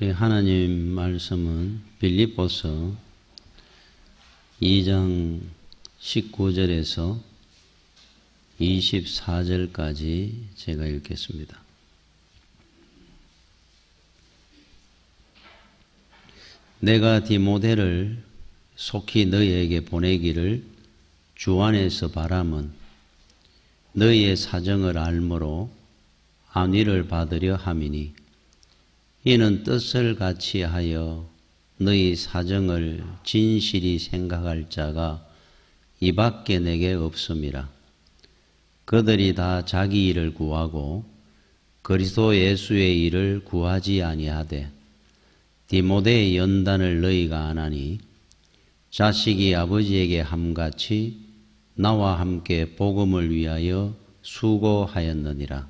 우리 하나님 말씀은 빌립보서 2장 19절에서 24절까지 제가 읽겠습니다. 내가 디모데를 속히 너희에게 보내기를 주 안에서 바람은 너희의 사정을 알므로 안위를 받으려 함이니 이는 뜻을 같이 하여 너희 사정을 진실히 생각할 자가 이밖에 내게 없음이라. 그들이 다 자기 일을 구하고 그리스도 예수의 일을 구하지 아니하되 디모데의 연단을 너희가 아나니 자식이 아버지에게 함같이 나와 함께 복음을 위하여 수고하였느니라.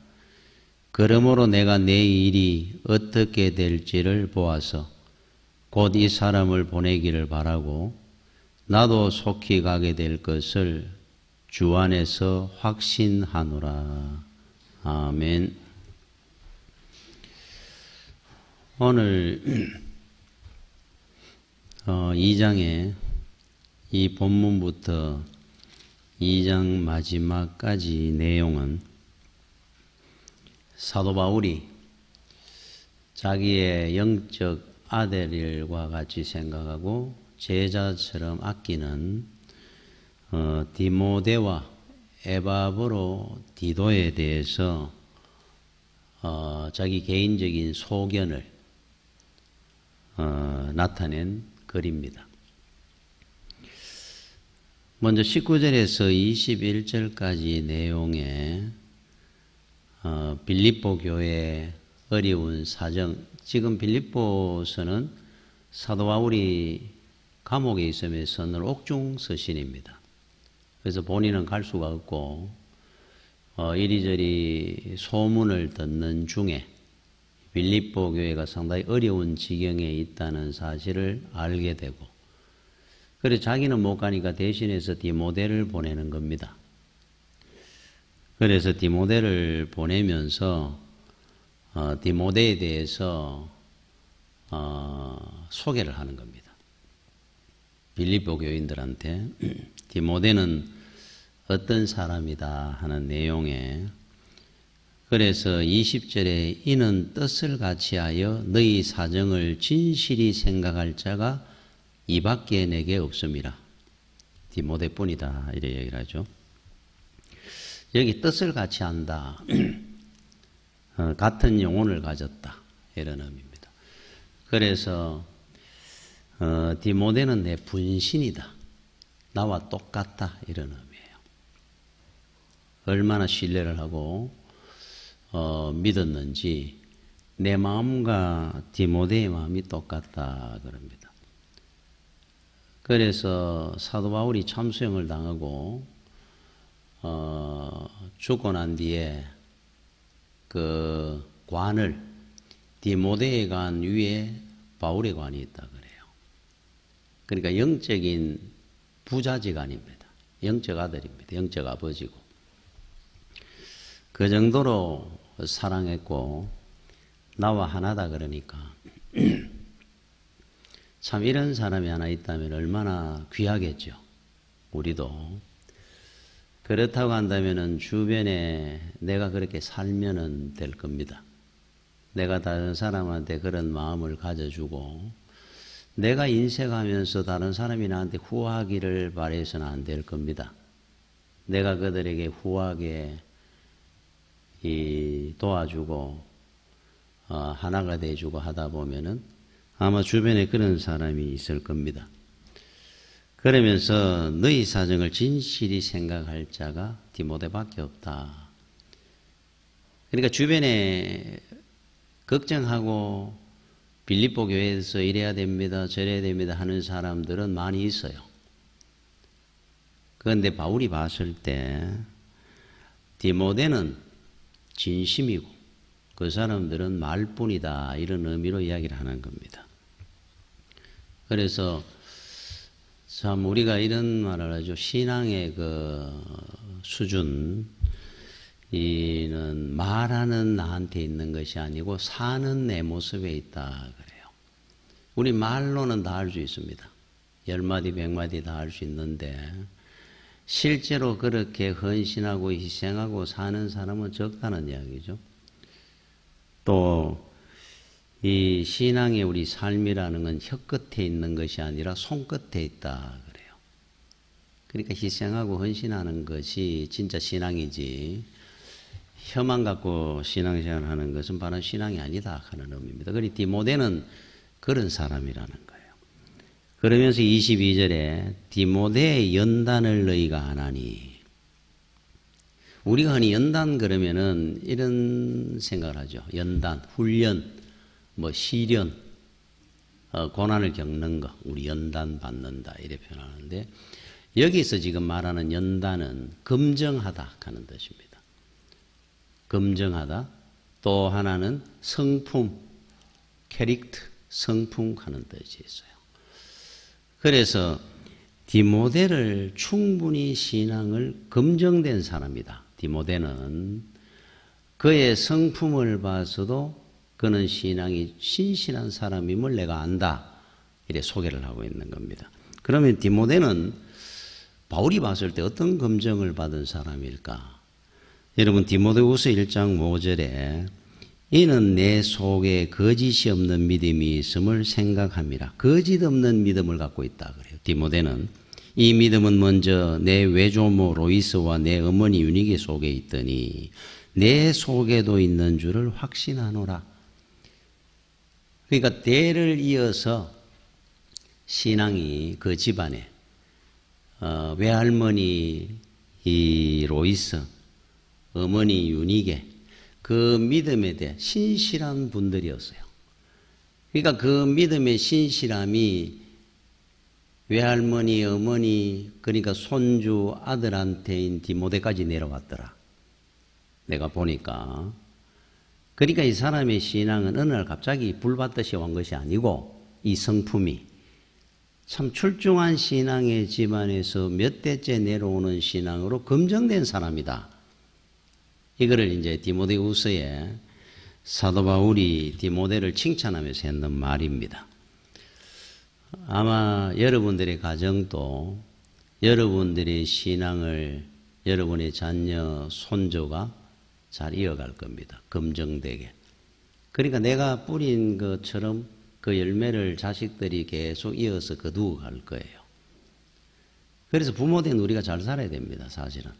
그러므로 내가 내 일이 어떻게 될지를 보아서 곧 이 사람을 보내기를 바라고 나도 속히 가게 될 것을 주 안에서 확신하노라. 아멘. 오늘 2장의 이 본문부터 2장 마지막까지 내용은 사도 바울이 자기의 영적 아들과 같이 생각하고 제자처럼 아끼는 디모데와 에바브로 디도에 대해서 자기 개인적인 소견을 나타낸 글입니다. 먼저 19절에서 21절까지 내용에 빌립보 교회의 어려운 사정, 지금 빌립보서는 사도 바울이 감옥에 있으면서 쓰는 옥중 서신입니다. 그래서 본인은 갈 수가 없고 이리저리 소문을 듣는 중에 빌립보 교회가 상당히 어려운 지경에 있다는 사실을 알게 되고, 그래서 자기는 못 가니까 대신해서 디모데를 보내는 겁니다. 그래서 디모데를 보내면서 디모데에 대해서 소개를 하는 겁니다. 빌립보 교인들한테 디모데는 어떤 사람이다 하는 내용에, 그래서 20절에 이는 뜻을 같이 하여 너희 사정을 진실히 생각할 자가 이밖에 내게 없음이라. 디모데뿐이다 이렇게 얘기를 하죠. 여기 뜻을 같이 한다. 같은 영혼을 가졌다. 이런 의미입니다. 그래서 디모데는 내 분신이다. 나와 똑같다. 이런 의미예요. 얼마나 신뢰를 하고 믿었는지 내 마음과 디모데의 마음이 똑같다. 그럽니다. 그래서 사도 바울이 참수형을 당하고 죽고 난 뒤에 그 관을 디모데의 관 위에 바울의 관이 있다 그래요. 그러니까 영적인 부자지간입니다. 영적 아들입니다. 영적 아버지고. 그 정도로 사랑했고 나와 하나다 그러니까 참 이런 사람이 하나 있다면 얼마나 귀하겠죠. 우리도. 그렇다고 한다면 주변에 내가 그렇게 살면은 될 겁니다. 내가 다른 사람한테 그런 마음을 가져주고 내가 인색하면서 다른 사람이 나한테 후하기를 바라서는 안 될 겁니다. 내가 그들에게 후하게 도와주고 하나가 돼주고 하다 보면은 아마 주변에 그런 사람이 있을 겁니다. 그러면서 너희 사정을 진실히 생각할 자가 디모데밖에 없다. 그러니까 주변에 걱정하고 빌립보 교회에서 이래야 됩니다, 저래야 됩니다 하는 사람들은 많이 있어요. 그런데 바울이 봤을 때 디모데는 진심이고 그 사람들은 말뿐이다. 이런 의미로 이야기를 하는 겁니다. 그래서 참 우리가 이런 말을 하죠. 신앙의 그 수준, 이는 말하는 나한테 있는 것이 아니고 사는 내 모습에 있다 그래요. 우리 말로는 다 할 수 있습니다. 10마디, 100마디 다 할 수 있는데 실제로 그렇게 헌신하고 희생하고 사는 사람은 적다는 이야기죠. 또 이 신앙의 우리 삶이라는 건 혀끝에 있는 것이 아니라 손끝에 있다 그래요. 그러니까 희생하고 헌신하는 것이 진짜 신앙이지 혀만 갖고 신앙생활하는 것은 바로 신앙이 아니다 하는 의미입니다. 그리고 디모데는 그런 사람이라는 거예요. 그러면서 22절에 디모데의 연단을 너희가 안 하니, 우리가 흔히 연단 그러면은 이런 생각을 하죠. 연단, 훈련, 뭐 시련, 고난을 겪는 거, 우리 연단 받는다 이렇게 표현하는데 여기서 지금 말하는 연단은 검정하다 하는 뜻입니다. 검정하다. 또 하나는 성품, 캐릭터, 성품 하는 뜻이 있어요. 그래서 디모데를 충분히 신앙을 검증된 사람이다. 디모데는 그의 성품을 봐서도 그는 신앙이 신실한 사람임을 내가 안다. 이렇게 소개를 하고 있는 겁니다. 그러면 디모데는 바울이 봤을 때 어떤 검증을 받은 사람일까? 여러분 디모데후서 1장 5절에 이는 내 속에 거짓이 없는 믿음이 있음을 생각함이라. 거짓 없는 믿음을 갖고 있다 그래요. 디모데는 이 믿음은 먼저 내 외조모 로이스와 내 어머니 유니게 속에 있더니 내 속에도 있는 줄을 확신하노라. 그러니까 대를 이어서 신앙이 그 집안에 외할머니 이 로이스, 어머니 유니게 그 믿음에 대해 신실한 분들이었어요. 그러니까 그 믿음의 신실함이 외할머니, 어머니, 그러니까 손주 아들한테인 디모데까지 내려왔더라. 내가 보니까. 그러니까 이 사람의 신앙은 어느 날 갑자기 불받듯이 온 것이 아니고 이 성품이 참 출중한 신앙의 집안에서 몇 대째 내려오는 신앙으로 검증된 사람이다. 이거를 이제 디모데후서에 사도 바울이 디모데를 칭찬하면서 했는 말입니다. 아마 여러분들의 가정도 여러분들의 신앙을 여러분의 자녀, 손조가 잘 이어갈 겁니다. 검증되게. 그러니까 내가 뿌린 것처럼 그 열매를 자식들이 계속 이어서 거두어 갈 거예요. 그래서 부모된 우리가 잘 살아야 됩니다. 사실은.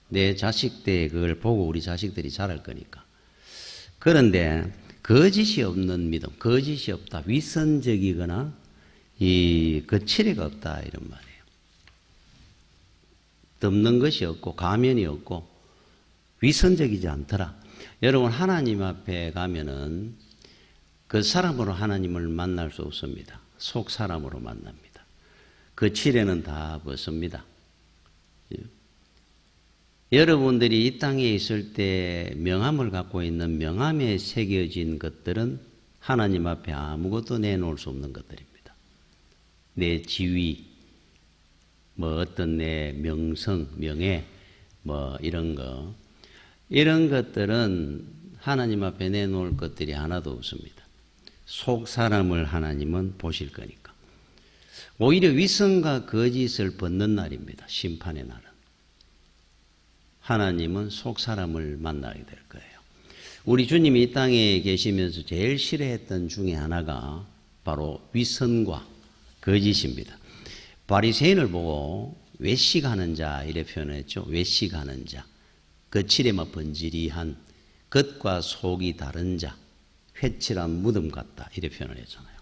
내 자식 때 그걸 보고 우리 자식들이 자랄 거니까. 그런데 거짓이 없는 믿음, 거짓이 없다, 위선적이거나 이 거칠애가 없다 이런 말이에요. 덮는 것이 없고 가면이 없고 위선적이지 않더라. 여러분 하나님 앞에 가면은 그 사람으로 하나님을 만날 수 없습니다. 속 사람으로 만납니다. 거칠애는 다 벗습니다. 여러분들이 이 땅에 있을 때 명함을 갖고 있는 명함에 새겨진 것들은 하나님 앞에 아무것도 내놓을 수 없는 것들입니다. 내 지위, 뭐 어떤 내 명성, 명예, 뭐 이런 거. 이런 것들은 하나님 앞에 내놓을 것들이 하나도 없습니다. 속 사람을 하나님은 보실 거니까. 오히려 위선과 거짓을 벗는 날입니다. 심판의 날은. 하나님은 속 사람을 만나게 될 거예요. 우리 주님이 이 땅에 계시면서 제일 싫어했던 중에 하나가 바로 위선과 거짓입니다. 바리새인을 보고 외식하는 자 이렇게 표현했죠. 외식하는 자. 거칠에만 번지리한 겉과 속이 다른 자. 회칠한 무덤 같다 이렇게 표현을 했잖아요.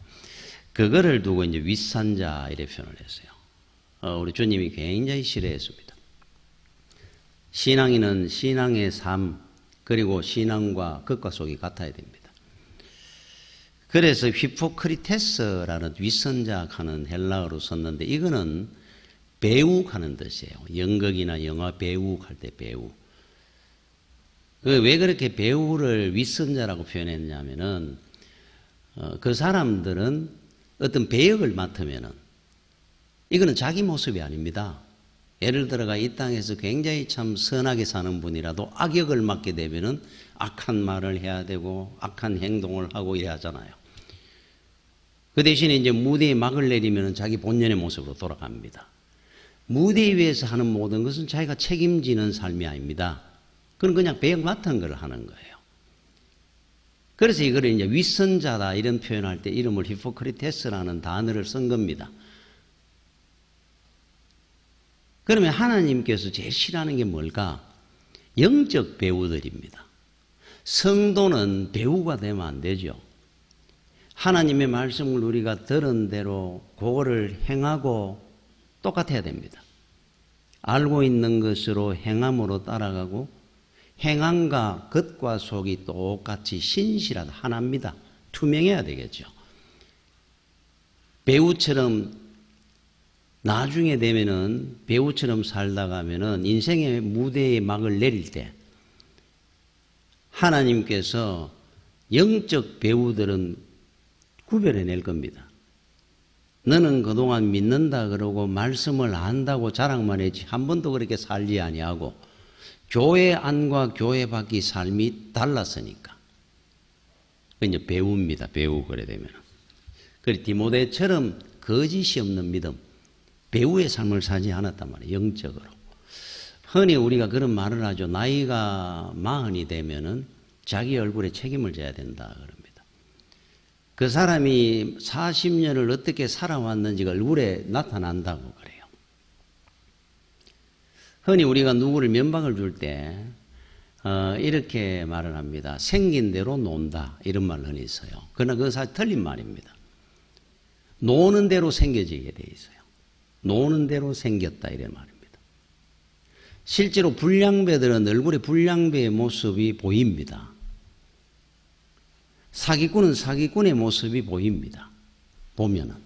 그거를 두고 이제 윗산자 이렇게 표현을 했어요. 우리 주님이 굉장히 싫어했습니다. 신앙인은 신앙의 삶 그리고 신앙과 겉과 속이 같아야 됩니다. 그래서 히포크리테스라는 윗선자 하는 헬라어로 썼는데 이거는 배우하는 뜻이에요. 연극이나 영화 배우할 때 배우. 왜 그렇게 배우를 윗선자라고 표현했냐면은 그 사람들은 어떤 배역을 맡으면은 이거는 자기 모습이 아닙니다. 예를 들어가 이 땅에서 굉장히 참 선하게 사는 분이라도 악역을 맡게 되면은 악한 말을 해야 되고 악한 행동을 하고 이래야 하잖아요. 그 대신에 이제 무대에 막을 내리면 자기 본연의 모습으로 돌아갑니다. 무대 위에서 하는 모든 것은 자기가 책임지는 삶이 아닙니다. 그건 그냥 배역 맡은 걸 하는 거예요. 그래서 이거를 이제 윗선자다 이런 표현할 때 이름을 히포크리테스라는 단어를 쓴 겁니다. 그러면 하나님께서 제일 싫어하는 게 뭘까? 영적 배우들입니다. 성도는 배우가 되면 안 되죠. 하나님의 말씀을 우리가 들은 대로 그거를 행하고 똑같아야 됩니다. 알고 있는 것으로 행함으로 따라가고 행함과 겉과 속이 똑같이 신실하다 하나입니다. 투명해야 되겠죠. 배우처럼 나중에 되면은 배우처럼 살다 가면은 인생의 무대에 막을 내릴 때 하나님께서 영적 배우들은 구별해낼 겁니다. 너는 그동안 믿는다 그러고 말씀을 안다고 자랑만 했지 한 번도 그렇게 살지 아니하고 교회 안과 교회 밖의 삶이 달랐으니까. 이제 배우입니다. 배우 그래 되면. 그래 디모데처럼 거짓이 없는 믿음, 배우의 삶을 살지 않았단 말이에요. 영적으로. 흔히 우리가 그런 말을 하죠. 나이가 40이 되면은 자기 얼굴에 책임을 져야 된다 그럽니다. 그 사람이 40년을 어떻게 살아왔는지가 얼굴에 나타난다고 그래요. 흔히 우리가 누구를 면박을 줄 때 이렇게 말을 합니다. 생긴 대로 논다 이런 말을 흔히 써요. 그러나 그건 사실 틀린 말입니다. 노는 대로 생겨지게 돼 있어요. 노는 대로 생겼다 이런 말입니다. 실제로 불량배들은 얼굴에 불량배의 모습이 보입니다. 사기꾼은 사기꾼의 모습이 보입니다. 보면은.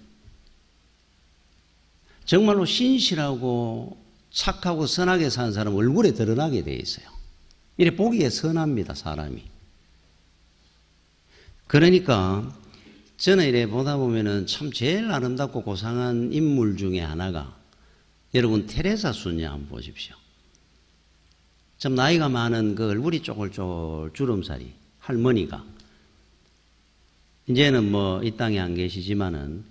정말로 신실하고 착하고 선하게 사는 사람은 얼굴에 드러나게 돼 있어요. 이래 보기에 선합니다, 사람이. 그러니까 저는 이래 보다 보면은 참 제일 아름답고 고상한 인물 중에 하나가 여러분 테레사 수녀 한번 보십시오. 참 나이가 많은 그 얼굴이 쪼글쪼글 주름살이 할머니가 이제는 뭐 이 땅에 안 계시지만은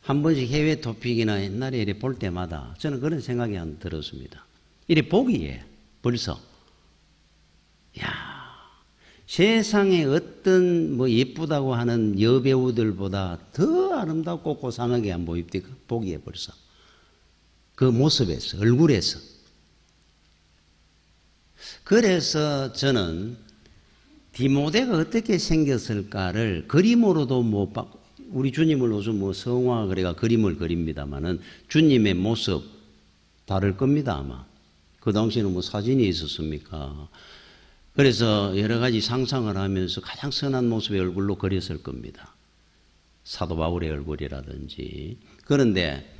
한 번씩 해외 토픽이나 옛날에 이래 볼 때마다 저는 그런 생각이 들었습니다. 이래 보기에 벌써 야 세상에 어떤 뭐 예쁘다고 하는 여배우들보다 더 아름답고 고상하게 안 보입니까? 보기에 벌써 그 모습에서 얼굴에서. 그래서 저는 디모데가 어떻게 생겼을까를 그림으로도 못 봐. 우리 주님을 무슨 뭐 성화 그래가 그림을 그립니다만은 주님의 모습 다를 겁니다 아마. 그 당시에는 뭐 사진이 있었습니까? 그래서 여러 가지 상상을 하면서 가장 선한 모습의 얼굴로 그렸을 겁니다. 사도 바울의 얼굴이라든지. 그런데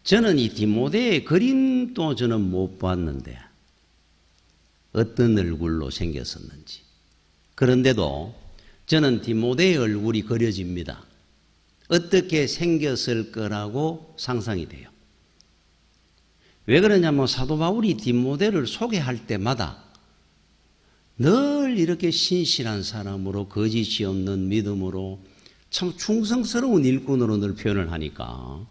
저는 이 디모데의 그림도 저는 못 봤는데 어떤 얼굴로 생겼었는지. 그런데도 저는 디모데의 얼굴이 그려집니다. 어떻게 생겼을 거라고 상상이 돼요. 왜 그러냐면 사도 바울이 디모데를 소개할 때마다 늘 이렇게 신실한 사람으로 거짓이 없는 믿음으로 참 충성스러운 일꾼으로 늘 표현을 하니까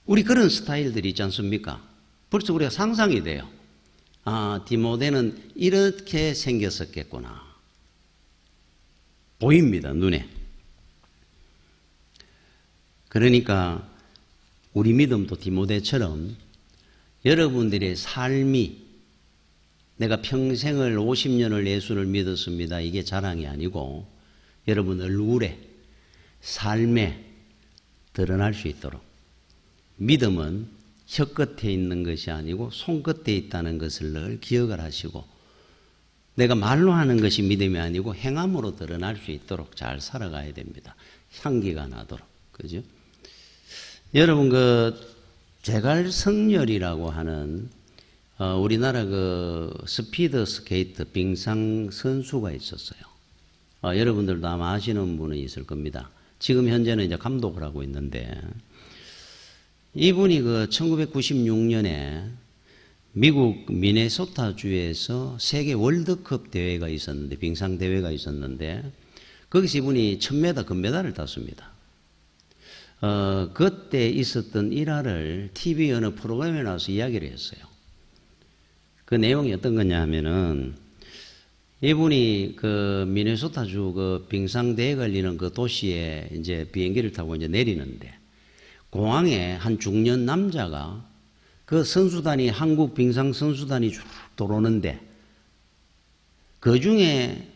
우리 그런 스타일들이 있지 않습니까? 벌써 우리가 상상이 돼요. 아, 디모데는 이렇게 생겼었겠구나. 보입니다, 눈에. 그러니까 우리 믿음도 디모데처럼 여러분들의 삶이 내가 평생을 50년을 예수를 믿었습니다. 이게 자랑이 아니고 여러분 얼굴에 삶에 드러날 수 있도록 믿음은 혀끝에 있는 것이 아니고 손끝에 있다는 것을 늘 기억을 하시고 내가 말로 하는 것이 믿음이 아니고 행함으로 드러날 수 있도록 잘 살아가야 됩니다. 향기가 나도록. 그죠? 여러분 그 제갈성렬이라고 하는 우리나라 그 스피드 스케이트 빙상 선수가 있었어요. 여러분들도 아마 아시는 분은 있을 겁니다. 지금 현재는 이제 감독을 하고 있는데 이분이 그 1996년에 미국 미네소타주에서 세계 월드컵 대회가 있었는데 빙상 대회가 있었는데 거기서 이분이 1000m 금메달을 땄습니다. 그때 있었던 일화를 TV 어느 프로그램에 나와서 이야기를 했어요. 그 내용이 어떤 거냐 하면은, 이분이 그 미네소타주 그 빙상대에 걸리는 그 도시에 이제 비행기를 타고 이제 내리는데, 공항에 한 중년 남자가 그 선수단이, 한국 빙상 선수단이 쭉 들어오는데, 그 중에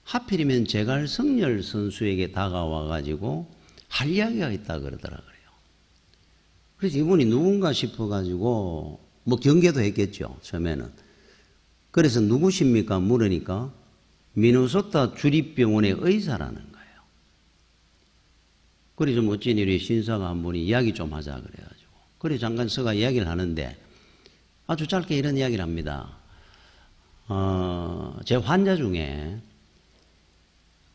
하필이면 제갈성렬 선수에게 다가와가지고 할 이야기가 있다 그러더라고요. 그래서 이분이 누군가 싶어가지고 뭐 경계도 했겠죠, 처음에는. 그래서 누구십니까? 물으니까 미네소타 주립병원의 의사라는 거예요. 그래서 멋진 우리 신사가 한 분이 이야기 좀 하자 그래가지고. 그래서 잠깐 서가 이야기를 하는데 아주 짧게 이런 이야기를 합니다. 제 환자 중에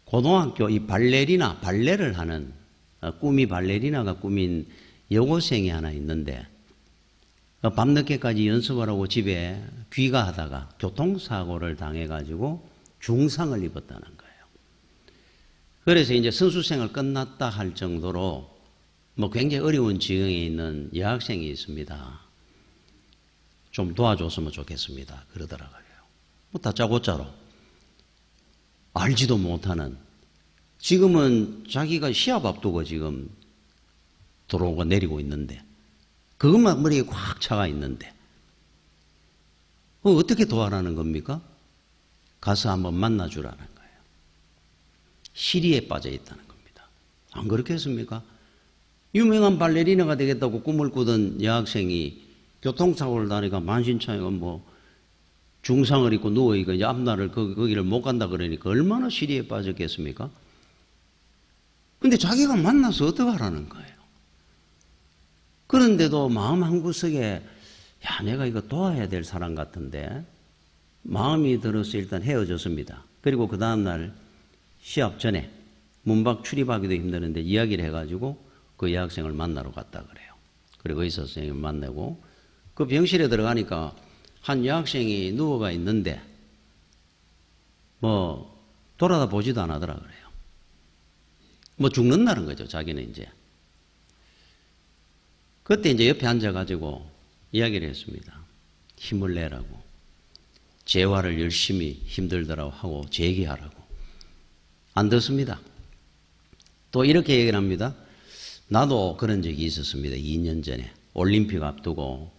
고등학교 이 발레를 하는 꿈이 발레리나가 꾸민 여고생이 하나 있는데 밤늦게까지 연습을 하고 집에 귀가하다가 교통사고를 당해가지고 중상을 입었다는 거예요. 그래서 이제 선수생활 끝났다 할 정도로 뭐 굉장히 어려운 지경에 있는 여학생이 있습니다. 좀 도와줬으면 좋겠습니다. 그러더라고요. 뭐 다짜고짜로 알지도 못하는, 지금은 자기가 시합 앞두고 지금 들어오고 내리고 있는데 그것만 머리에 꽉 차가 있는데 어떻게 도와라는 겁니까? 가서 한번 만나주라는 거예요. 시리에 빠져 있다는 겁니다. 안 그렇겠습니까? 유명한 발레리나가 되겠다고 꿈을 꾸던 여학생이 교통사고를 당하니까 만신창이가 뭐 중상을 입고 누워있고 이제 앞날을 거기를 못 간다 그러니까 얼마나 시리에 빠졌겠습니까? 근데 자기가 만나서 어떡하라는 거예요. 그런데도 마음 한구석에 야, 내가 이거 도와야 될 사람 같은데 마음이 들어서 일단 헤어졌습니다. 그리고 그 다음날 시합 전에 문밖 출입하기도 힘드는데 이야기를 해가지고 그 여학생을 만나러 갔다 그래요. 그리고 의사 선생님을 만나고 그 병실에 들어가니까 한 여학생이 누워가 있는데 뭐 돌아다 보지도 안 하더라 그래요. 뭐 죽는다는 거죠, 자기는 이제. 그때 이제 옆에 앉아가지고 이야기를 했습니다. 힘을 내라고. 재활을 열심히 힘들더라고 하고 재기하라고. 안 듣습니다. 또 이렇게 얘기를 합니다. 나도 그런 적이 있었습니다. 2년 전에. 올림픽 앞두고.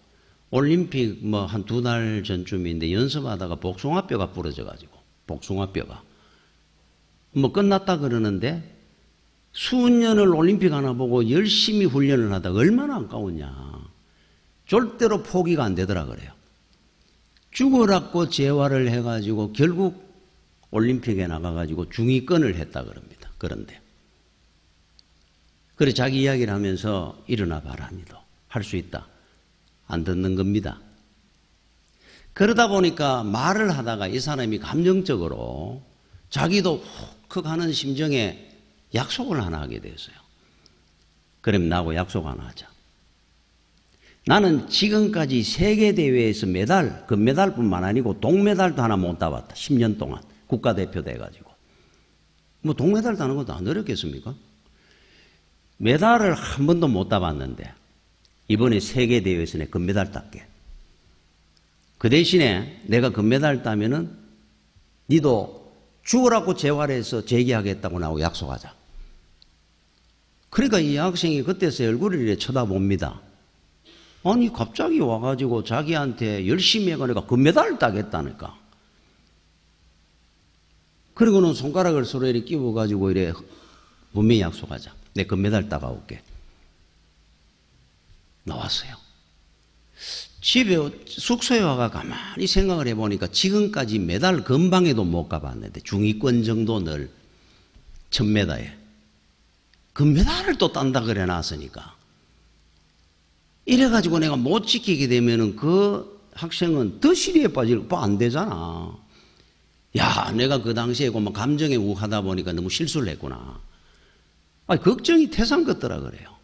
올림픽 뭐 한 2달 전쯤인데 연습하다가 복숭아뼈가 부러져가지고. 복숭아뼈가. 뭐 끝났다 그러는데 수년을 올림픽 하나 보고 열심히 훈련을 하다가 얼마나 아까웠냐. 절대로 포기가 안 되더라 그래요. 죽으라고 재활을 해가지고 결국 올림픽에 나가가지고 중위권을 했다 그럽니다. 그런데. 그래 자기 이야기를 하면서 일어나 봐라 니도. 할 수 있다. 안 듣는 겁니다. 그러다 보니까 말을 하다가 이 사람이 감정적으로 자기도 훅 하는 심정에 약속을 하나 하게 됐어요. 그럼 나하고 약속 하나 하자. 나는 지금까지 세계대회에서 메달, 금메달뿐만 아니고 동메달도 하나 못 따봤다. 10년 동안 국가대표 돼가지고. 뭐 동메달 따는 것도 안 어렵겠습니까? 메달을 한 번도 못 따봤는데 이번에 세계대회에서 내 금메달 땄게. 그 대신에 내가 금메달 따면은 니도 죽으라고 재활해서 재기하겠다고 나하고 약속하자. 그러니까 이 학생이 그때서 얼굴을 이렇게 쳐다봅니다. 아니 갑자기 와가지고 자기한테 열심히 해가니까 금메달을 따겠다니까. 그리고는 손가락을 서로 이렇게 끼워가지고 이래 분명히 약속하자. 내 금메달 따가올게. 나왔어요. 집에 숙소에 와가 가만히 생각을 해보니까 지금까지 메달 근방에도 못 가봤는데 중위권 정도 늘 1000m에 금메달을 또 딴다 그래 놨으니까 이래가지고 내가 못 지키게 되면은 그 학생은 더 시리에 빠질 거 안 되잖아. 야, 내가 그 당시에 뭐 감정에 욱하다 보니까 너무 실수를 했구나. 아니, 걱정이 태산 같더라 그래요.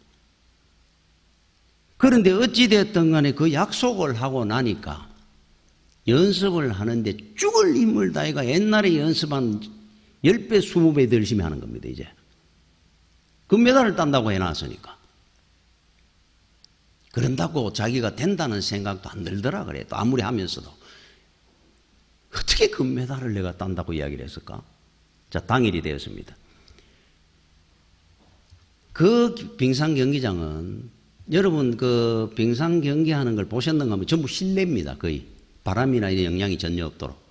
그런데 어찌됐든 간에 그 약속을 하고 나니까 연습을 하는데 죽을 힘을 다해가 옛날에 연습한 10배, 20배 더 열심히 하는 겁니다, 이제. 금메달을 딴다고 해놨으니까. 그런다고 자기가 된다는 생각도 안 들더라 그래. 또 아무리 하면서도. 어떻게 금메달을 내가 딴다고 이야기를 했을까? 자, 당일이 되었습니다. 그 빙상 경기장은 여러분 그 빙상 경기하는 걸 보셨는가 하면 전부 실내입니다. 거의. 바람이나 이런 영향이 전혀 없도록.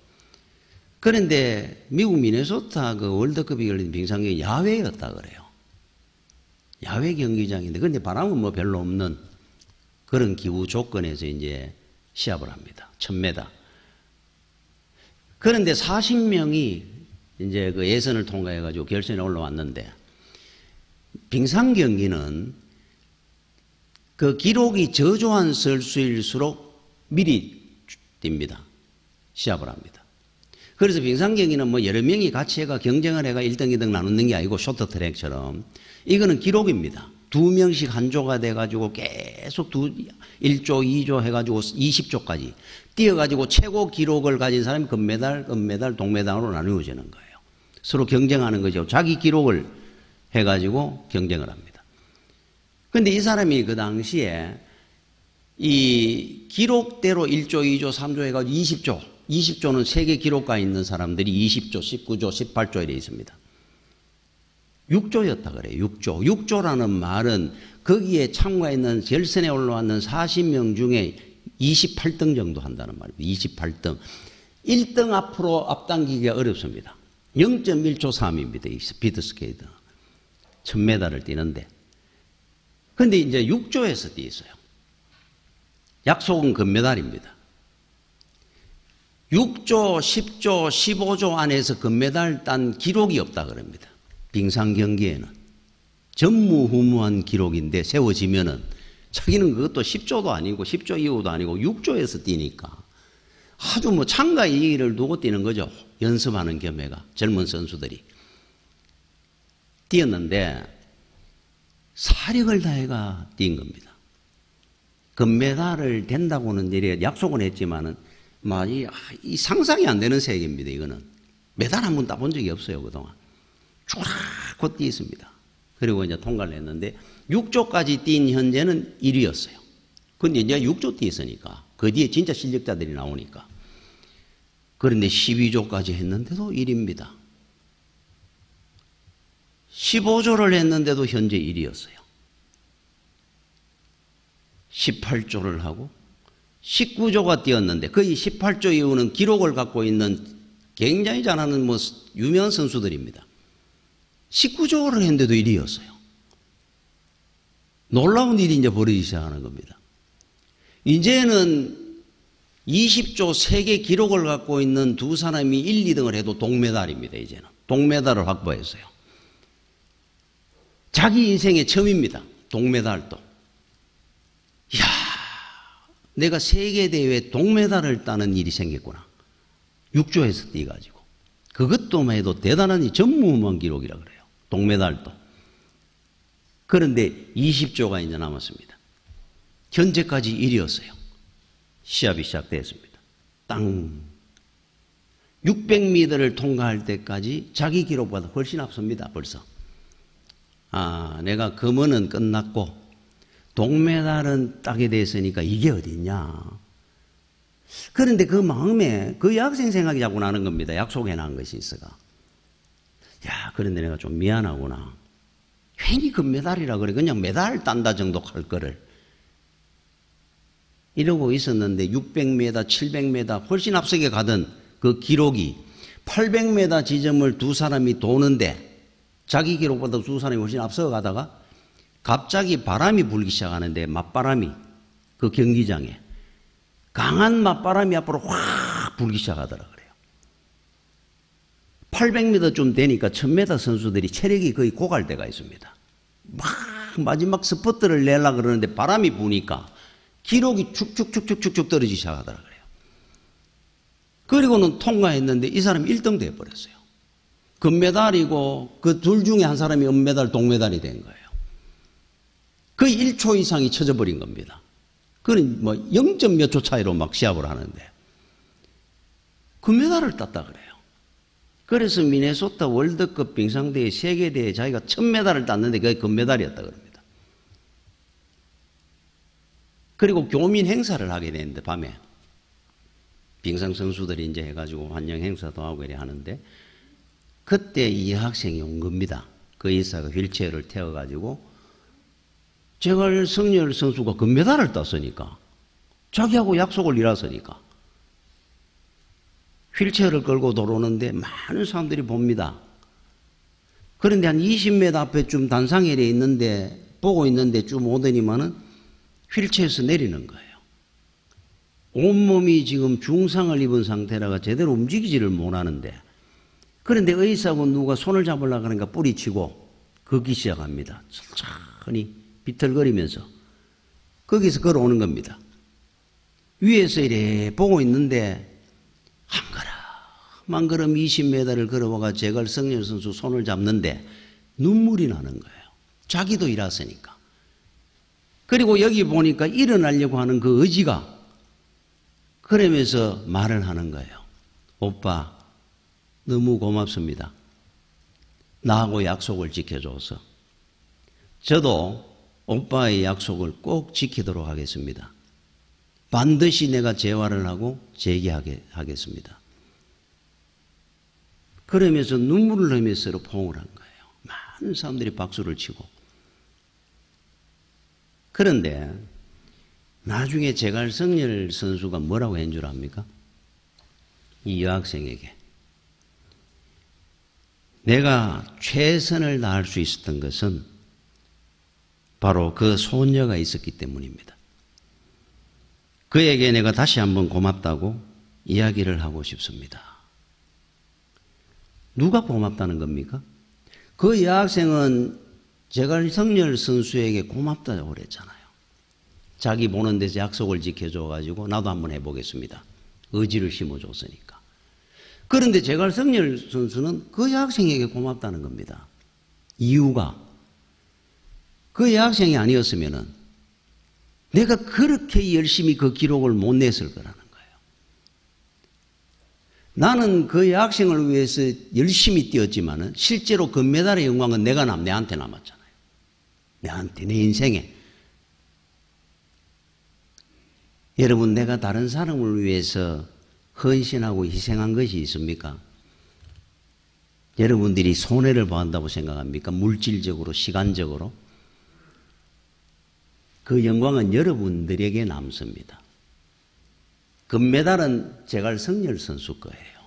그런데 미국 미네소타 그 월드컵이 열린 빙상 경기 야외였다 그래요. 야외 경기장인데 근데 바람은 뭐 별로 없는 그런 기후 조건에서 이제 시합을 합니다. 1000m. 그런데 40명이 이제 그 예선을 통과해 가지고 결선에 올라왔는데 빙상 경기는 그 기록이 저조한 선수일수록 미리 뜁니다. 시합을 합니다. 그래서 빙상 경기는 뭐 여러 명이 같이 해가 경쟁을 해가 1등, 2등 나누는 게 아니고 쇼트트랙처럼 이거는 기록입니다. 2명씩 한 조가 돼가지고 계속 1조, 2조 해가지고 20조까지 뛰어가지고 최고 기록을 가진 사람이 금메달, 은메달, 동메달로 나누어지는 거예요. 서로 경쟁하는 거죠. 자기 기록을 해가지고 경쟁을 합니다. 근데 이 사람이 그 당시에 이 기록대로 1조, 2조, 3조 해가지고 20조, 20조는 세계 기록가에 있는 사람들이 20조, 19조, 18조 이래 있습니다. 6조였다 그래요. 6조. 6조라는 말은 거기에 참가했는 결선에 올라왔는 40명 중에 28등 정도 한다는 말입니다. 28등. 1등 앞으로 앞당기기가 어렵습니다. 0.1초 3입니다. 이 스피드 스케이트. 1000m를 뛰는데. 근데 이제 6조에서 뛰었어요. 약속은 금메달입니다. 6조, 10조, 15조 안에서 금메달 딴 기록이 없다 그럽니다. 빙상 경기에는. 전무후무한 기록인데 세워지면은 자기는 그것도 10조도 아니고 10조 이후도 아니고 6조에서 뛰니까 아주 뭐 참가 이의를 두고 뛰는 거죠. 연습하는 겸해가 젊은 선수들이. 뛰었는데 사력을 다해가 뛴 겁니다. 금메달을 된다고는 이래 약속은 했지만은 이 상상이 안 되는 세계입니다. 이거는 메달 한 번 따본 적이 없어요 그동안. 쭉 뛰었습니다. 그리고 이제 통과를 했는데 6조까지 뛴 현재는 1위였어요. 근데 이제 6조 뛰었으니까 그 뒤에 진짜 실력자들이 나오니까. 그런데 12조까지 했는데도 1위입니다. 15조를 했는데도 현재 1위였어요. 18조를 하고 19조가 뛰었는데 거의 18조 이후는 기록을 갖고 있는 굉장히 잘하는 뭐 유명한 선수들입니다. 19조를 했는데도 1위였어요. 놀라운 일이 이제 벌어지기 시작하는 겁니다. 이제는 20조 세계 기록을 갖고 있는 두 사람이 1, 2등을 해도 동메달입니다. 이제는 동메달을 확보했어요. 자기 인생의 처음입니다. 동메달도. 이야, 내가 세계대회에 동메달을 따는 일이 생겼구나. 6조에서 뛰어가지고. 그것도만 해도 대단한 전무후무한 기록이라 그래요. 동메달도. 그런데 20조가 이제 남았습니다. 현재까지 1위였어요. 시합이 시작되었습니다. 땅. 600m를 통과할 때까지 자기 기록보다 훨씬 앞섭니다. 벌써. 내가 금은은 끝났고 동메달은 따게 됐으니까 이게 어딨냐. 그런데 그 마음에 그 여학생 생각이 자꾸 나는 겁니다. 약속해 놓은 것이 있어가. 야, 그런데 내가 좀 미안하구나. 괜히 금메달이라 그래. 그냥 메달 딴다 정도 할 거를. 이러고 있었는데 600m, 700m 훨씬 앞서게 가던 그 기록이 800m 지점을 두 사람이 도는데 자기 기록보다 두 사람이 훨씬 앞서 가다가 갑자기 바람이 불기 시작하는데 맞바람이 그 경기장에 강한 맞바람이 앞으로 확 불기 시작하더라 그래요. 800m쯤 되니까 1000m 선수들이 체력이 거의 고갈 때가 있습니다. 막 마지막 스퍼트를 내려고 그러는데 바람이 부니까 기록이 축축축축축 떨어지기 시작하더라 그래요. 그리고는 통과했는데 이 사람이 1등 돼버렸어요. 금메달이고 그 둘 중에 한 사람이 은메달, 동메달이 된 거예요. 거의 1초 이상이 쳐져버린 겁니다. 그는 뭐 0점 몇 초 차이로 막 시합을 하는데 금메달을 땄다 그래요. 그래서 미네소타 월드컵 빙상대회 세계대회 자기가 1000메달을 땄는데 그게 금메달이었다 그럽니다. 그리고 교민 행사를 하게 되는데, 밤에 빙상 선수들이 이제 해가지고 환영 행사도 하고 이래 하는데, 그때 이 여학생이 온 겁니다. 그 의사가 휠체어를 태워가지고 제갈성렬 선수가 금메달을 땄으니까, 자기하고 약속을 이뤘으니까 휠체어를 끌고 들어오는데 많은 사람들이 봅니다. 그런데 한 20m 앞에쯤 단상엘에 있는데, 보고 있는데 좀 오더니만은 휠체어에서 내리는 거예요. 온몸이 지금 중상을 입은 상태라가 제대로 움직이지를 못하는데, 그런데 의사하고 누가 손을 잡으려고 하니까 뿌리치고 걷기 시작합니다. 천천히 비틀거리면서 거기서 걸어오는 겁니다. 위에서 이래 보고 있는데 한 걸음 20m를 걸어와가 제갈성렬 선수 손을 잡는데 눈물이 나는 거예요. 자기도 일었으니까. 그리고 여기 보니까 일어나려고 하는 그 의지가, 그러면서 말을 하는 거예요. 오빠, 너무 고맙습니다. 나하고 약속을 지켜줘서. 저도 오빠의 약속을 꼭 지키도록 하겠습니다. 반드시 내가 재활을 하고 재기하겠습니다. 그러면서 눈물을 흘리면서 서로 포옹을 한 거예요. 많은 사람들이 박수를 치고. 그런데 나중에 제갈성렬 선수가 뭐라고 한 줄 압니까? 이 여학생에게 내가 최선을 다할 수 있었던 것은 바로 그 소녀가 있었기 때문입니다. 그에게 내가 다시 한번 고맙다고 이야기를 하고 싶습니다. 누가 고맙다는 겁니까? 그 여학생은 제갈성렬 선수에게 고맙다고 그랬잖아요. 자기 보는 데서 약속을 지켜줘가지고 나도 한번 해보겠습니다. 의지를 심어줬으니까. 그런데 제갈성렬 선수는 그 여학생에게 고맙다는 겁니다. 이유가, 그 여학생이 아니었으면은 내가 그렇게 열심히 그 기록을 못 냈을 거라는 거예요. 나는 그 여학생을 위해서 열심히 뛰었지만은 실제로 금메달의 영광은 내한테 남았잖아요. 내한테, 내 인생에. 여러분, 내가 다른 사람을 위해서 헌신하고 희생한 것이 있습니까? 여러분들이 손해를 보한다고 생각합니까? 물질적으로, 시간적으로? 그 영광은 여러분들에게 남습니다. 금메달은 제갈성렬 선수 거예요.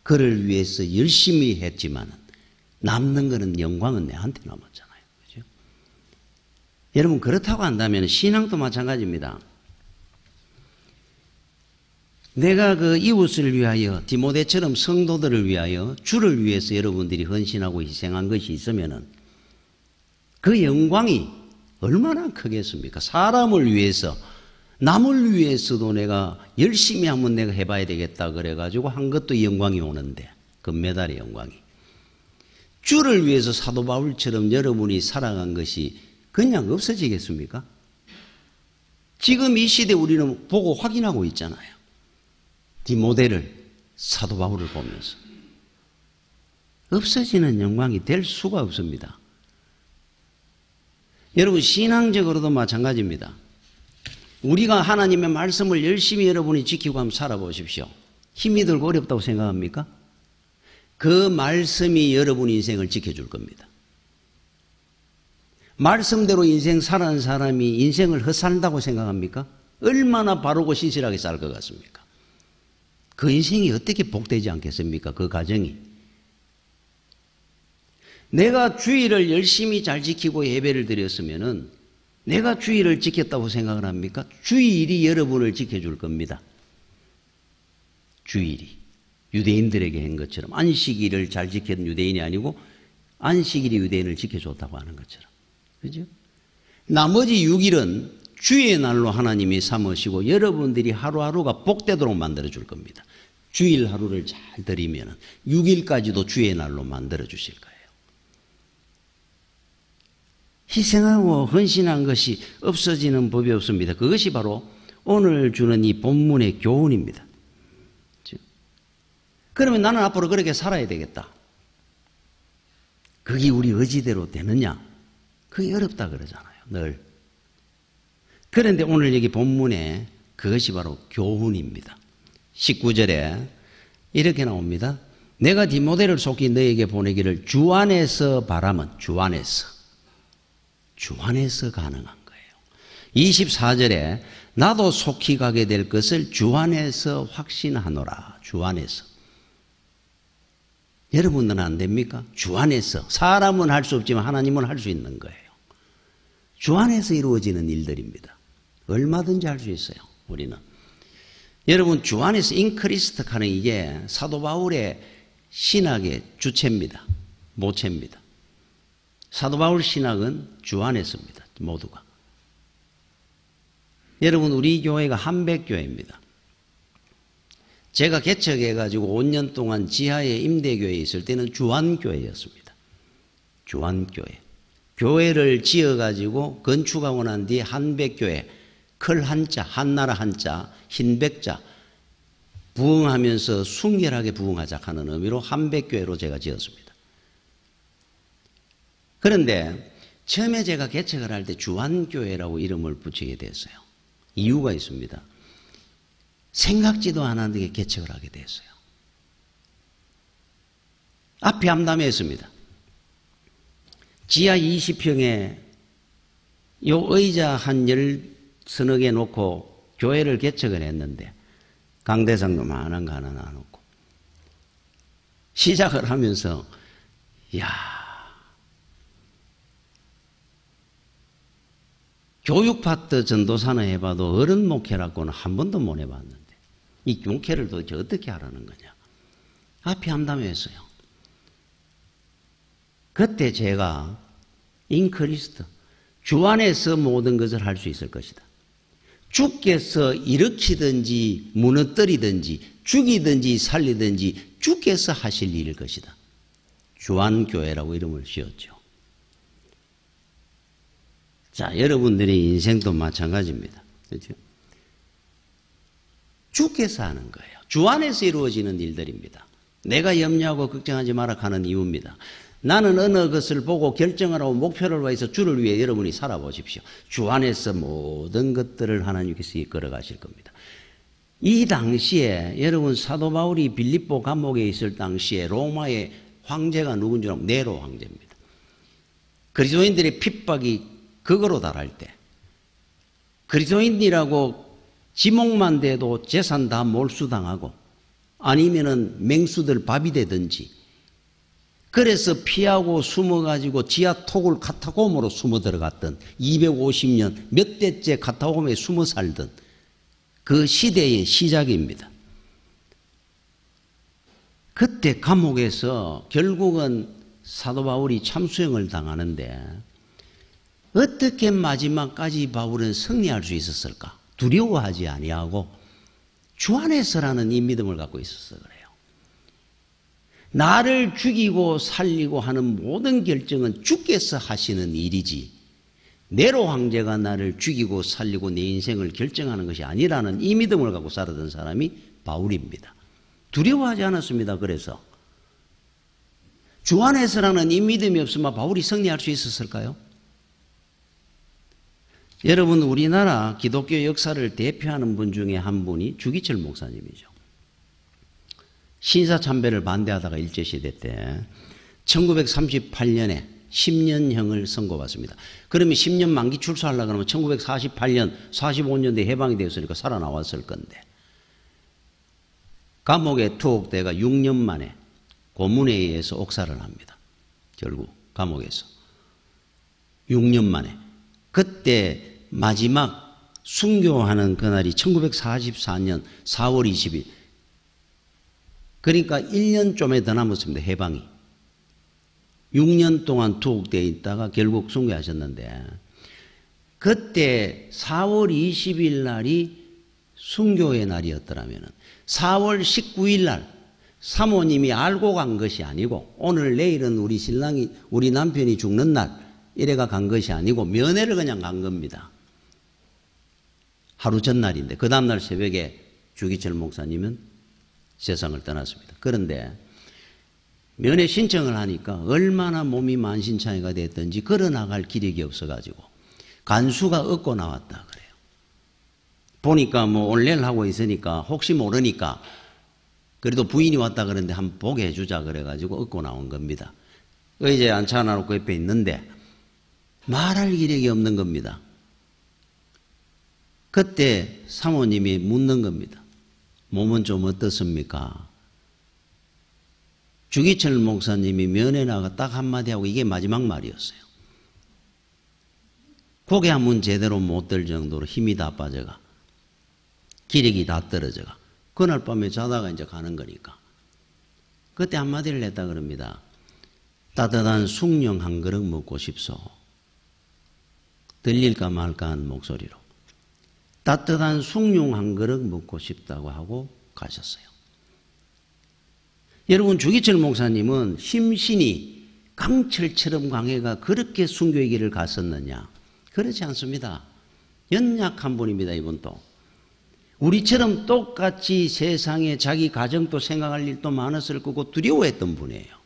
그를 위해서 열심히 했지만 남는 것은 영광은 내한테 남았잖아요. 그죠? 여러분, 그렇다고 한다면 신앙도 마찬가지입니다. 내가 그 이웃을 위하여, 디모데처럼 성도들을 위하여, 주를 위해서 여러분들이 헌신하고 희생한 것이 있으면은 그 영광이 얼마나 크겠습니까? 사람을 위해서, 남을 위해서도 내가 열심히 한번 내가 해봐야 되겠다 그래가지고 한 것도 영광이 오는데, 금메달의 영광이. 주를 위해서 사도 바울처럼 여러분이 살아간 것이 그냥 없어지겠습니까? 지금 이 시대 우리는 보고 확인하고 있잖아요. 디모데를, 사도 바울을 보면서. 없어지는 영광이 될 수가 없습니다. 여러분, 신앙적으로도 마찬가지입니다. 우리가 하나님의 말씀을 열심히 여러분이 지키고 한번 살아보십시오. 힘이 들고 어렵다고 생각합니까? 그 말씀이 여러분 인생을 지켜줄 겁니다. 말씀대로 인생 사는 사람이 인생을 헛살다고 생각합니까? 얼마나 바르고 신실하게 살 것 같습니까? 그 인생이 어떻게 복되지 않겠습니까? 그 가정이. 내가 주일을 열심히 잘 지키고 예배를 드렸으면은 내가 주일을 지켰다고 생각을 합니까? 주일이 여러분을 지켜줄 겁니다. 주일이. 유대인들에게 한 것처럼 안식일을 잘 지켰던 유대인이 아니고 안식일이 유대인을 지켜줬다고 하는 것처럼. 그죠? 나머지 6일은 주의 날로 하나님이 삼으시고 여러분들이 하루하루가 복되도록 만들어줄 겁니다. 주일 하루를 잘 드리면 6일까지도 주의 날로 만들어주실 거예요. 희생하고 헌신한 것이 없어지는 법이 없습니다. 그것이 바로 오늘 주는 이 본문의 교훈입니다. 그러면 나는 앞으로 그렇게 살아야 되겠다. 그게 우리 의지대로 되느냐? 그게 어렵다 그러잖아요. 늘. 그런데 오늘 여기 본문에 그것이 바로 교훈입니다. 19절에 이렇게 나옵니다. 내가 디모데를 속히 너에게 보내기를 주 안에서 바람은 주 안에서 가능한 거예요. 24절에 나도 속히 가게 될 것을 주 안에서 확신하노라. 주 안에서. 여러분들은 안 됩니까? 주 안에서. 사람은 할 수 없지만 하나님은 할 수 있는 거예요. 주 안에서 이루어지는 일들입니다. 얼마든지 할 수 있어요. 우리는. 여러분 주 안에서 인크리스트 하는 이게 사도 바울의 신학의 주체입니다. 모체입니다. 사도 바울 신학은 주 안에서입니다. 모두가. 여러분 우리 교회가 한백교회입니다. 제가 개척해가지고 5년 동안 지하에 임대교회에 있을 때는 주안교회였습니다. 주안교회. 교회를 지어가지고 건축하고 난 뒤에 한백교회, 클 한자, 한나라 한자, 흰백자, 부흥하면서 순결하게 부흥하자 하는 의미로 한백교회로 제가 지었습니다. 그런데 처음에 제가 개척을 할 때 주안교회라고 이름을 붙이게 됐어요. 이유가 있습니다. 생각지도 않았는데 개척을 하게 됐어요. 앞에 암담했습니다. 지하 20평에 요 의자 한 10여 개 놓고 교회를 개척을 했는데 강대상도 만한 거 하나 놔놓고 시작을 하면서 교육파트 전도사는 해봐도 어른 목회라고는 한 번도 못 해봤는데 이 목회를 도대체 어떻게 하라는 거냐. 앞이 암담했어요. 그때 제가 인크리스트, 주 안에서 모든 것을 할 수 있을 것이다. 주께서 일으키든지 무너뜨리든지 죽이든지 살리든지 주께서 하실 일일 것이다. 주안교회라고 이름을 지었죠. 자, 여러분들의 인생도 마찬가지입니다. 그렇죠? 주께서 하는 거예요. 주 안에서 이루어지는 일들입니다. 내가 염려하고 걱정하지 마라 하는 이유입니다. 나는 어느 것을 보고 결정하라고 목표를 위해서 주를 위해 여러분이 살아보십시오. 주 안에서 모든 것들을 하나님께서 이끌어 가실 겁니다. 이 당시에 여러분 사도 바울이 빌립보 감옥에 있을 당시에 로마의 황제가 누군지 알면 네로 황제입니다. 그리스도인들의 핍박이 극으로 달할 때 그리스도인이라고 지목만 돼도 재산 다 몰수당하고 아니면은 맹수들 밥이 되든지 그래서 피하고 숨어가지고 지하톡을 카타콤으로 숨어 들어갔던 250년 몇 대째 카타콤에 숨어 살던 그 시대의 시작입니다. 그때 감옥에서 결국은 사도 바울이 참수형을 당하는데 어떻게 마지막까지 바울은 승리할 수 있었을까? 두려워하지 아니하고 주 안에서라는 이 믿음을 갖고 있었어 그래요. 나를 죽이고 살리고 하는 모든 결정은 주께서 하시는 일이지 네로 황제가 나를 죽이고 살리고 내 인생을 결정하는 것이 아니라는 이 믿음을 갖고 살았던 사람이 바울입니다. 두려워하지 않았습니다. 그래서 주 안에서라는 이 믿음이 없으면 바울이 승리할 수 있었을까요? 여러분 우리나라 기독교 역사를 대표하는 분 중에 한 분이 주기철 목사님이죠. 신사참배를 반대하다가 일제시대 때 1938년에 10년형을 선고받습니다. 그러면 10년 만기 출소하려고 하면 1948년, 45년대 해방이 되었으니까 살아나왔을 건데 감옥에 투옥대가 6년 만에 고문에 의해서 옥살을 합니다. 결국 감옥에서 6년 만에 그때 마지막 순교하는 그날이 1944년 4월 20일 그러니까 1년 좀에 더 남았습니다. 해방이. 6년 동안 투옥되어 있다가 결국 순교하셨는데 그때 4월 20일 날이 순교의 날이었더라면 4월 19일 날 사모님이 알고 간 것이 아니고 오늘 내일은 우리 신랑이 우리 남편이 죽는 날 이래가 간 것이 아니고 면회를 그냥 간 겁니다. 하루 전날인데 그 다음날 새벽에 주기철 목사님은 세상을 떠났습니다. 그런데 면회 신청을 하니까 얼마나 몸이 만신창이가 됐든지 걸어나갈 기력이 없어가지고 간수가 얻고 나왔다 그래요. 보니까 뭐 온라인 하고 있으니까 혹시 모르니까 그래도 부인이 왔다 그러는데 한번 보게 해주자 그래가지고 얻고 나온 겁니다. 의자에 앉혀놓고 옆에 있는데 말할 기력이 없는 겁니다. 그때 사모님이 묻는 겁니다. 몸은 좀 어떻습니까? 주기철 목사님이 면회 나가 딱 한마디 하고 이게 마지막 말이었어요. 고개 한 번 제대로 못 들 정도로 힘이 다 빠져가. 기력이 다 떨어져가. 그날 밤에 자다가 이제 가는 거니까. 그때 한마디를 했다 그럽니다. 따뜻한 숭늉 한 그릇 먹고 싶소. 들릴까 말까 한 목소리로. 따뜻한 숭늉 한 그릇 먹고 싶다고 하고 가셨어요. 여러분, 주기철 목사님은 심신이 강철처럼 강해가 그렇게 순교의 길을 갔었느냐? 그렇지 않습니다. 연약한 분입니다, 이분도. 우리처럼 똑같이 세상에 자기 가정도 생각할 일도 많았을 거고 두려워했던 분이에요.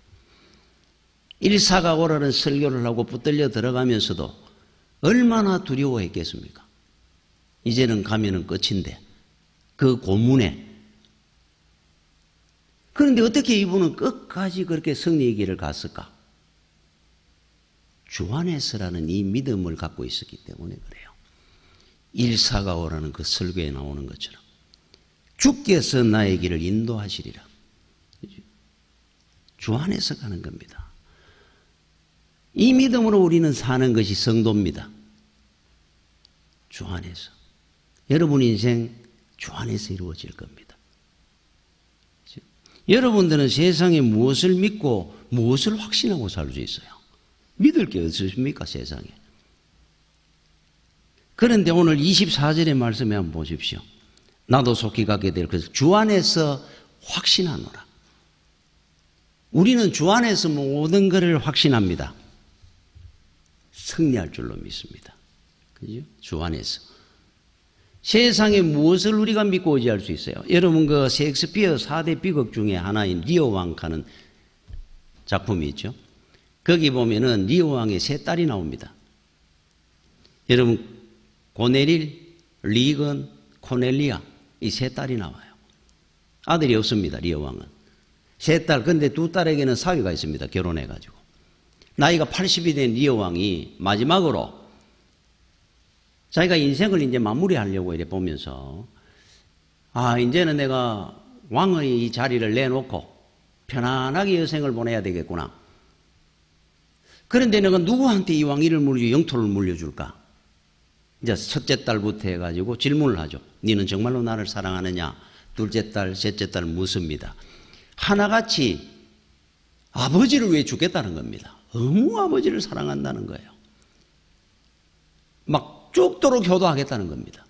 일사각오라는 설교를 하고 붙들려 들어가면서도 얼마나 두려워했겠습니까? 이제는 가면은 끝인데 그 고문에. 그런데 어떻게 이분은 끝까지 그렇게 승리의 길을 갔을까? 주 안에서라는 이 믿음을 갖고 있었기 때문에 그래요. 일사각오라는 그 설교에 나오는 것처럼 주께서 나의 길을 인도하시리라. 주 안에서 가는 겁니다. 이 믿음으로 우리는 사는 것이 성도입니다. 주 안에서. 여러분 인생 주 안에서 이루어질 겁니다. 여러분들은 세상에 무엇을 믿고 무엇을 확신하고 살 수 있어요? 믿을 게 없으십니까, 세상에? 그런데 오늘 24절의 말씀에 한번 보십시오. 나도 속히 가게 될 것을 주 안에서 확신하노라. 우리는 주 안에서 모든 것을 확신합니다. 승리할 줄로 믿습니다. 그죠? 주 안에서. 세상에 무엇을 우리가 믿고 의지할 수 있어요? 여러분, 그 셰익스피어 4대 비극 중에 하나인 리어 왕카는 작품이 있죠. 거기 보면은 리어 왕의 세 딸이 나옵니다. 여러분, 고네릴, 리건, 코넬리아, 이 세 딸이 나와요. 아들이 없습니다, 리어 왕은. 세 딸, 근데 두 딸에게는 사위가 있습니다, 결혼해가지고. 나이가 80이 된 리어 왕이 마지막으로 자기가 인생을 이제 마무리하려고 이래 보면서, 아, 이제는 내가 왕의 이 자리를 내놓고 편안하게 여생을 보내야 되겠구나. 그런데 내가 누구한테 이 왕위를 영토를 물려줄까? 이제 첫째 딸부터 해가지고 질문을 하죠. 너는 정말로 나를 사랑하느냐? 둘째 딸, 셋째 딸 묻습니다. 하나같이 아버지를 위해 죽겠다는 겁니다. 너무 아버지를 사랑한다는 거예요. 막 죽도록 효도하겠다는 겁니다.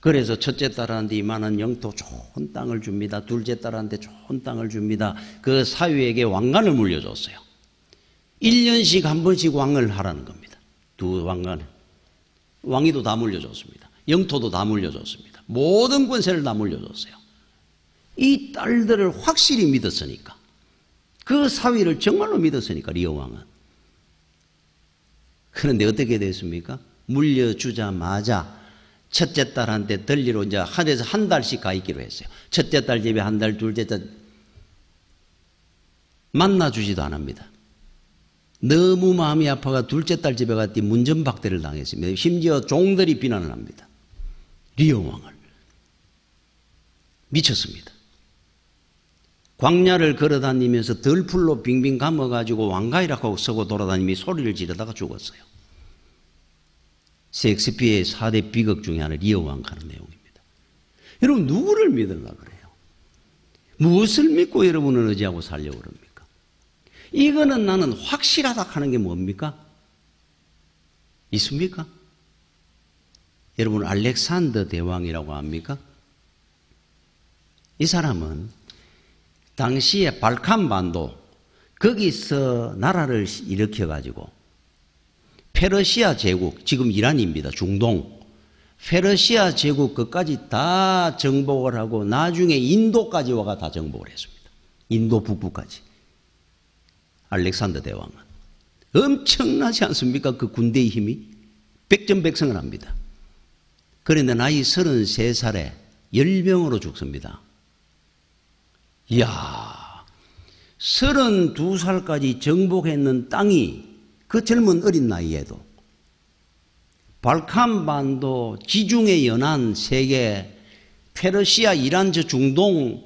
그래서 첫째 딸한테 이만한 영토 좋은 땅을 줍니다. 둘째 딸한테 좋은 땅을 줍니다. 그 사위에게 왕관을 물려줬어요. 1년씩 한 번씩 왕을 하라는 겁니다. 두 왕관을. 왕위도 다 물려줬습니다. 영토도 다 물려줬습니다. 모든 권세를 다 물려줬어요. 이 딸들을 확실히 믿었으니까. 그 사위를 정말로 믿었으니까, 리어 왕은. 그런데 어떻게 됐습니까? 물려주자마자 첫째 딸한테 들리러 이제 하늘에서 한 달씩 가 있기로 했어요. 첫째 딸 집에 한 달, 둘째 딸 만나주지도 않습니다. 너무 마음이 아파가 둘째 딸 집에 갔더니 문전박대를 당했습니다. 심지어 종들이 비난을 합니다. 리어 왕을. 미쳤습니다. 광야를 걸어다니면서 덜풀로 빙빙 감아가지고 왕가이라고 쓰고 돌아다니며 소리를 지르다가 죽었어요. 셰익스피어의 4대 비극 중에 하나 리어 왕가는 내용입니다. 여러분, 누구를 믿으려고 그래요? 무엇을 믿고 여러분은 의지하고 살려고 그럽니까? 이거는 나는 확실하다 하는 게 뭡니까? 있습니까? 여러분, 알렉산더 대왕이라고 합니까? 이 사람은 당시에 발칸반도 거기서 나라를 일으켜가지고 페르시아 제국, 지금 이란입니다. 중동. 페르시아 제국 끝까지 다 정복을 하고 나중에 인도까지 와가 다 정복을 했습니다. 인도 북부까지. 알렉산더 대왕은. 엄청나지 않습니까? 그 군대의 힘이. 백전백승을 합니다. 그런데 나이 33살에 열병으로 죽습니다. 이야, 32살까지 정복했는 땅이 그 젊은 어린 나이에도 발칸반도 지중해 연안 세계 페르시아, 이란, 저 중동,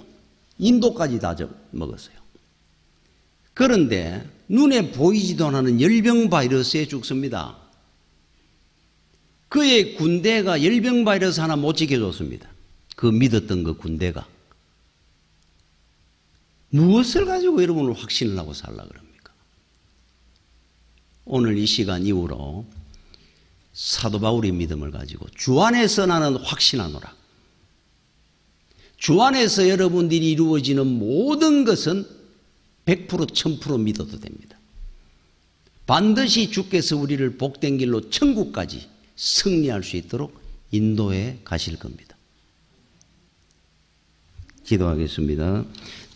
인도까지 다 먹었어요. 그런데 눈에 보이지도 않는 열병 바이러스에 죽습니다. 그의 군대가 열병 바이러스 하나 못 지켜줬습니다. 그 믿었던 그 군대가. 무엇을 가지고 여러분을 확신을 하고 살라 그럽니까? 오늘 이 시간 이후로 사도 바울의 믿음을 가지고 주 안에서 나는 확신하노라. 주 안에서 여러분들이 이루어지는 모든 것은 100% 1000% 믿어도 됩니다. 반드시 주께서 우리를 복된 길로 천국까지 승리할 수 있도록 인도해 가실 겁니다. 기도하겠습니다.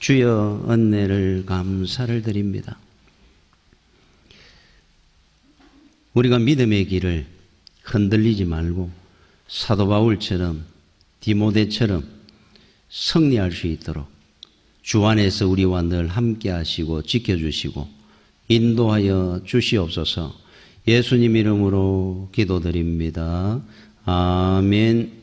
주여, 은혜를 감사를 드립니다. 우리가 믿음의 길을 흔들리지 말고 사도 바울처럼 디모데처럼 승리할 수 있도록 주 안에서 우리와 늘 함께 하시고 지켜주시고 인도하여 주시옵소서. 예수님 이름으로 기도드립니다. 아멘.